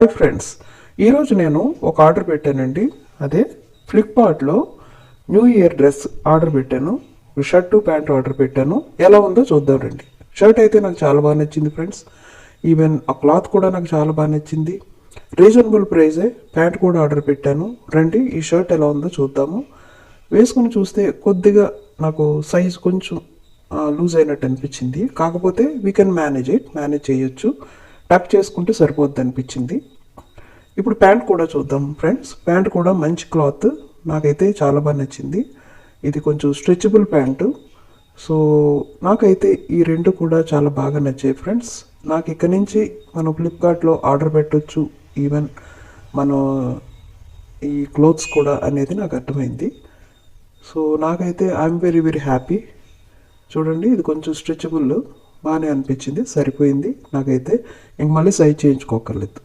Hi friends, ఈరోజు నేను ఒక ఆర్డర్ పెట్టానండి. అదే ఫ్లిప్కార్ట్లో న్యూ ఇయర్ డ్రెస్ ఆర్డర్ పెట్టాను. షర్టు ప్యాంట్ ఆర్డర్ పెట్టాను. ఎలా ఉందో చూద్దాం రండి. షర్ట్ అయితే నాకు చాలా బాగా నచ్చింది ఫ్రెండ్స్. ఈవెన్ ఆ క్లాత్ కూడా నాకు చాలా బాగా నచ్చింది. రీజనబుల్ ప్రైజే. ప్యాంట్ కూడా ఆర్డర్ పెట్టాను. రండి ఈ షర్ట్ ఎలా ఉందో చూద్దాము. వేసుకొని చూస్తే కొద్దిగా నాకు సైజ్ కొంచెం లూజ్ అయినట్టు అనిపించింది. కాకపోతే వీ కెన్ మేనేజ్ చేయొచ్చు. టక్ చేసుకుంటే సరిపోద్ది అనిపించింది. ఇప్పుడు ప్యాంట్ కూడా చూద్దాం ఫ్రెండ్స్. ప్యాంట్ కూడా మంచి క్లాత్, నాకైతే చాలా బాగా నచ్చింది. ఇది కొంచెం స్ట్రెచబుల్ ప్యాంటు. సో నాకైతే ఈ రెండు కూడా చాలా బాగా నచ్చాయి ఫ్రెండ్స్. నాకు ఇక నుంచి మనం ఫ్లిప్కార్ట్లో ఆర్డర్ పెట్టవచ్చు, ఈవెన్ మనం ఈ క్లోత్స్ కూడా అనేది నాకు అర్థమైంది. సో నాకైతే ఐఎమ్ వెరీ వెరీ హ్యాపీ. చూడండి, ఇది కొంచెం స్ట్రెచబుల్, బాగానే అనిపించింది, సరిపోయింది నాకైతే. ఇంక మళ్ళీ సైజ్ చేయించుకోకర్లేదు.